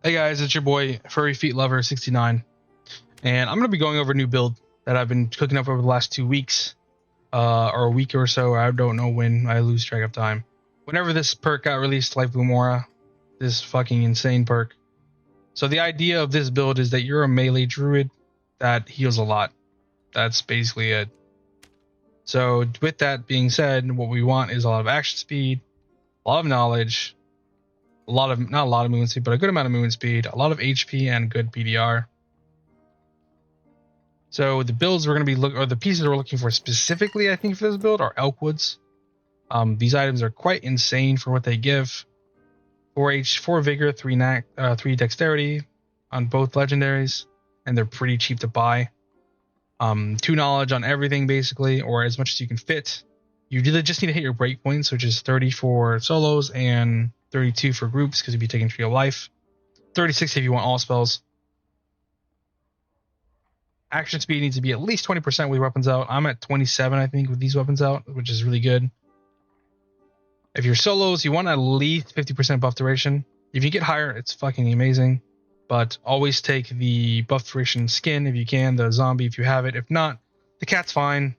Hey guys, it's your boy Furry Feet Lover 69, and I'm gonna be going over a new build that I've been cooking up over the last 2 weeks, or a week or so. I don't know when. I lose track of time. Whenever this perk got released, Lifebloom Aura, this fucking insane perk. So the idea of this build is that you're a melee druid that heals a lot. That's basically it. So with that being said, what we want is a lot of action speed, a lot of knowledge, not a lot of movement speed, but a good amount of movement speed, a lot of HP, and good PDR. So the builds we're going to be or the pieces we're looking for specifically, I think, for this build are Elkwoods. These items are quite insane for what they give. 4 vigor, 3 dexterity on both legendaries, and they're pretty cheap to buy. 2 knowledge on everything basically, or as much as you can fit. You really just need to hit your breakpoints, which is 30 for solos and 32 for groups because you'll be taking Tree of Life. 36 if you want all spells. Action speed needs to be at least 20% with weapons out. I'm at 27, I think, with these weapons out, which is really good. If you're solos, you want at least 50% buff duration. If you get higher, it's fucking amazing. But always take the buff duration skin if you can, the zombie if you have it. If not, the cat's fine.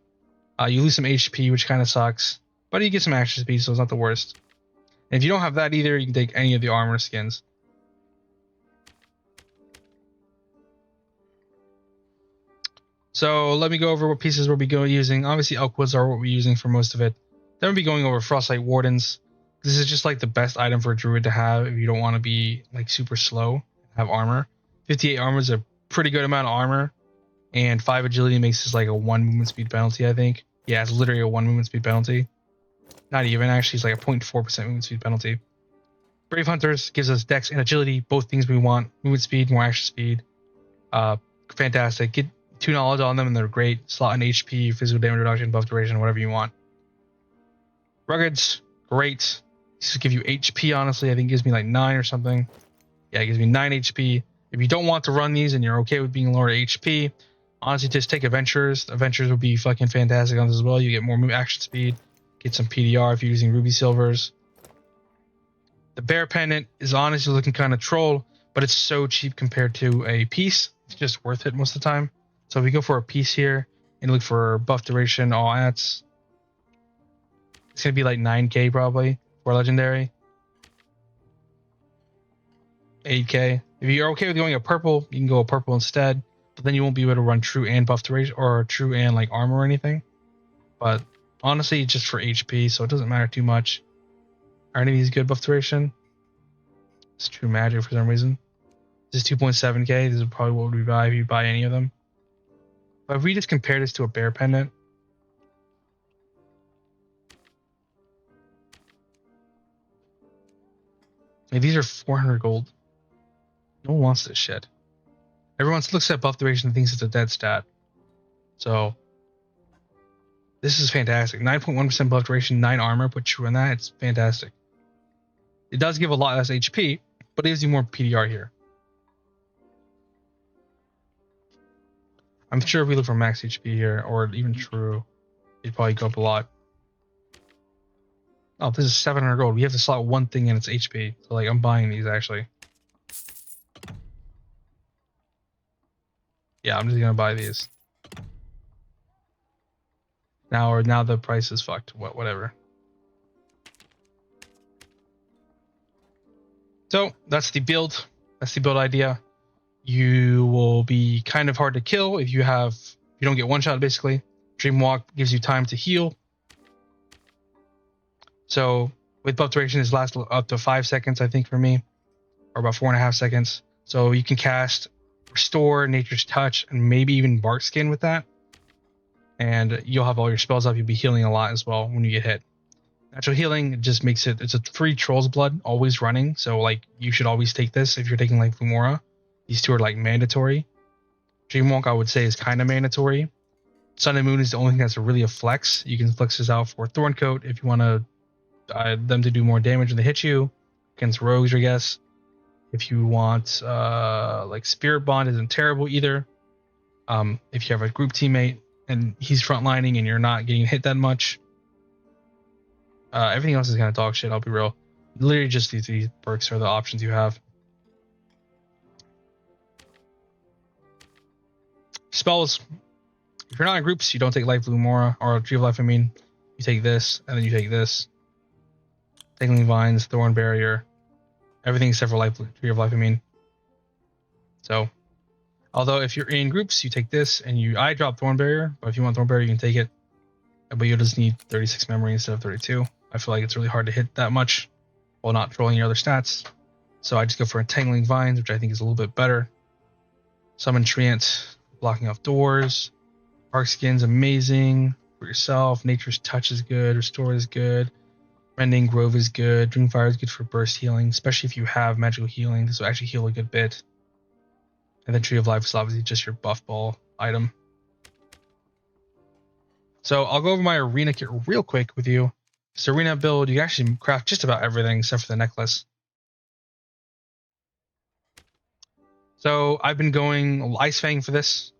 You lose some HP, which kind of sucks. But you get some action speed, so it's not the worst. And if you don't have that either, you can take any of the armor skins. So let me go over what pieces we'll be using. Obviously, Elkwoods are what we're using for most of it. Then we'll be going over Frostlight Wardens. This is just like the best item for a druid to have if you don't want to be like super slow, have armor. 58 armor is a pretty good amount of armor, and 5 agility makes this like a 1 movement speed penalty, I think. Yeah, it's literally a 1 movement speed penalty. Not even, actually, it's like a 0.4% movement speed penalty. Brave Hunters gives us dex and agility, both things we want. Movement speed, more action speed. Fantastic. Get 2 knowledge on them and they're great. Slot in HP, physical damage reduction, buff duration, whatever you want. Ruggeds, great. This will give you HP, honestly. I think it gives me like 9 or something. Yeah, it gives me 9 HP. If you don't want to run these and you're okay with being lower HP, honestly, just take Adventurers. Adventurers would be fucking fantastic on this as well. You get more action speed, get some PDR if you're using Ruby Silvers. The Bear Pendant is honestly looking kind of troll, but it's so cheap compared to a piece. It's just worth it most of the time. So if we go for a piece here and look for buff duration, all ats, it's going to be like 9k probably for legendary. 8k. If you're okay with going a purple, you can go a purple instead, but then you won't be able to run true and buff duration or true and like armor or anything. But honestly, just for HP, so it doesn't matter too much. Are any of these good buff duration? It's true magic for some reason. This is 2.7k. This is probably what we buy if you buy any of them. But if we just compare this to a bear pendant, like these are 400 gold. No one wants this shit. Everyone looks at buff duration and thinks it's a dead stat. So this is fantastic. 9.1% buff duration, 9 armor, put true in that. It's fantastic. It does give a lot less HP, but it gives you more PDR here. I'm sure if we look for max HP here, or even true, it'd probably go up a lot. Oh, this is 700 gold. We have to slot one thing in its HP. So, like, I'm buying these, actually. Yeah, I'm just gonna buy these. Now the price is fucked. Whatever. So, that's the build. That's the build idea. You will be kind of hard to kill if you don't get one shot, basically. Dreamwalk gives you time to heal. So with buff duration, this lasts up to 5 seconds, I think, for me, or about 4.5 seconds. So you can cast Restore, Nature's Touch, and maybe even Bark Skin with that. And you'll have all your spells up. You'll be healing a lot as well when you get hit. Natural healing just makes it's a free Troll's Blood, always running. So like you should always take this if you're taking like Fumora. These two are like mandatory. Dreamwalk, I would say, is kind of mandatory. Sun and Moon is the only thing that's really a flex. You can flex this out for Thorncoat if you want them to do more damage when they hit you. Against rogues, I guess. If you want, like Spirit Bond isn't terrible either. If you have a group teammate and he's frontlining and you're not getting hit that much. Everything else is kind of dog shit, I'll be real. Literally just these perks are the options you have. Spells. If you're not in groups, you don't take Lifebloom or Tree of Life. I mean, you take this and then you take this. Tangling Vines, Thorn Barrier, everything except for Tree of Life. I mean, so. Although if you're in groups, you take this and I drop Thorn Barrier, but if you want Thorn Barrier, you can take it. But you'll just need 36 memory instead of 32. I feel like it's really hard to hit that much while not trolling your other stats. So I just go for Entangling Vines, which I think is a little bit better. Summon Treant, blocking off doors. Arc Skin's amazing for yourself. Nature's Touch is good. Restore is good. Rending Grove is good. Dreamfire is good for burst healing, especially if you have magical healing. This will actually heal a good bit. And then Tree of Life is obviously just your buff ball item. So I'll go over my arena kit real quick with you. This arena build, you can actually craft just about everything except for the necklace. So I've been going Ice Fang for this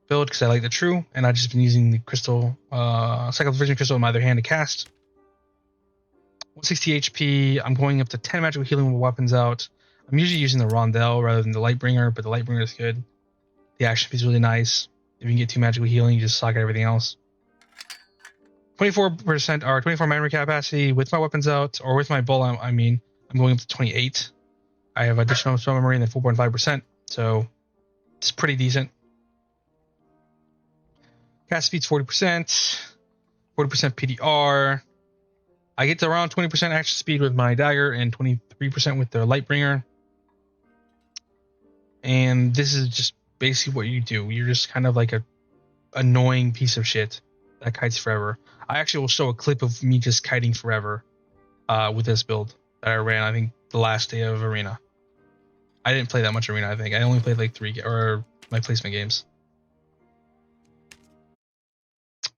build because I like the True, and I've just been using the crystal, Cycle of Vision Crystal in my other hand to cast. 160 HP, I'm going up to 10 magical healing with weapons out. I'm usually using the Rondell rather than the Lightbringer, but the Lightbringer is good. The action piece is really nice. If you can get 2 magical healing, you just sock out everything else. 24% or 24 memory capacity with my weapons out, or with my bow, I mean, I'm going up to 28. I have additional spell memory and then 4.5%, so it's pretty decent. Cast speed's 40%, 40% PDR. I get to around 20% action speed with my dagger and 23% with the Lightbringer. And this is just basically what you do. You're just kind of like a annoying piece of shit that kites forever. I actually will show a clip of me just kiting forever with this build that I ran, I think, the last day of Arena. I didn't play that much Arena, I think. I only played like 3 or my placement games.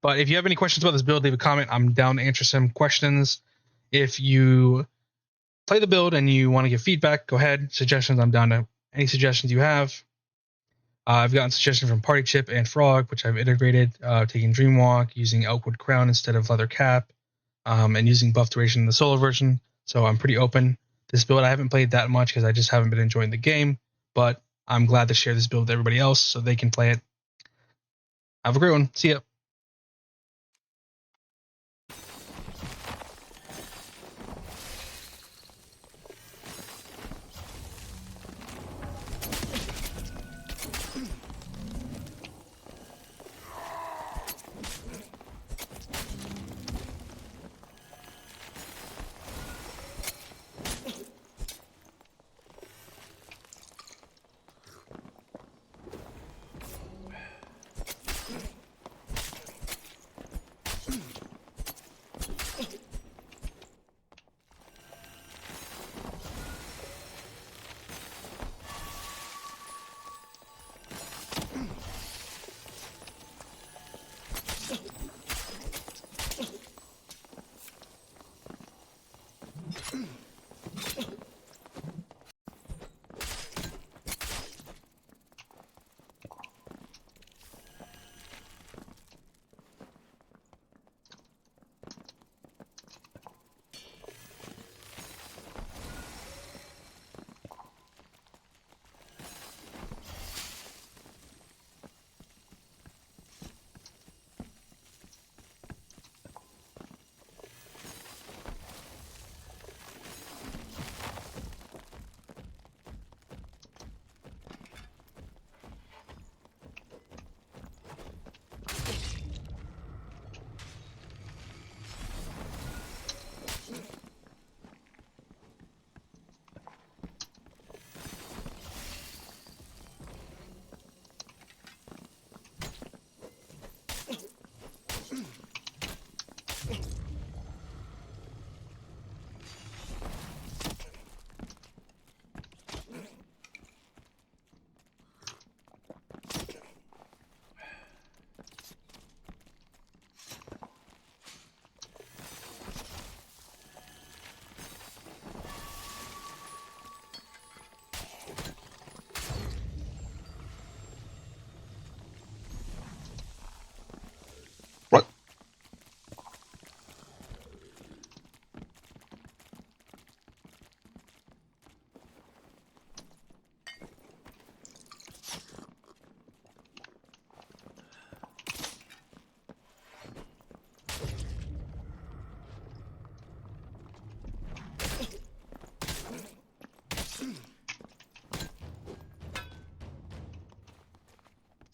But if you have any questions about this build, leave a comment. I'm down to answer some questions. If you play the build and you want to give feedback, go ahead. Suggestions, I'm down to any suggestions you have. I've gotten suggestions from Party Chip and Frog, which I've integrated, taking Dreamwalk, using Elkwood Crown instead of Leather Cap, and using Buff Duration in the solo version. So I'm pretty open. This build I haven't played that much because I just haven't been enjoying the game, but I'm glad to share this build with everybody else so they can play it. Have a great one. See ya.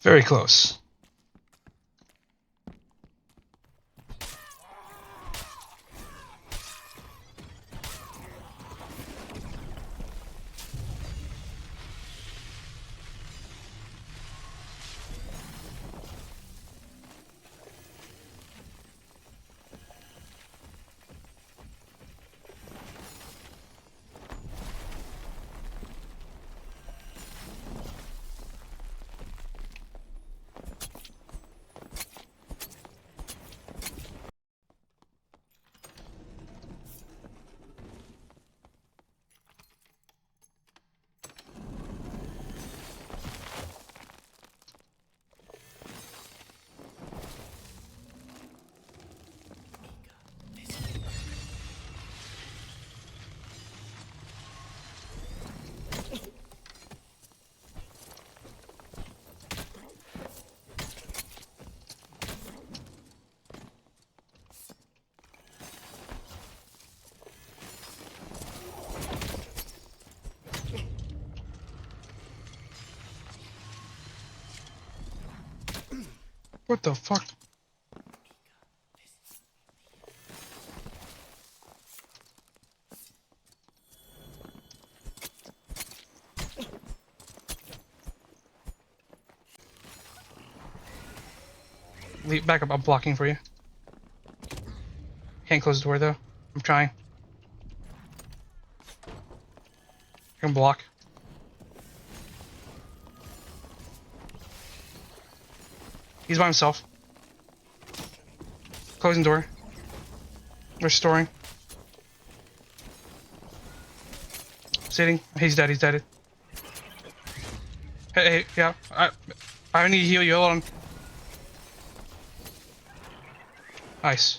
Very close. What the fuck? Back up, I'm blocking for you. Can't close the door though. I'm trying. I can block. He's by himself. Closing door. Restoring. Sitting. He's dead, he's dead. Hey, yeah. I need to heal you, hold on. Nice.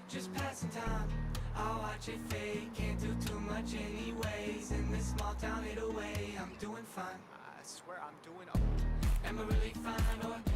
Just passing time, I'll watch it fade. Can't do too much anyways. In this small town, either way, I'm doing fine. I swear I'm doing okay. Am I really fine or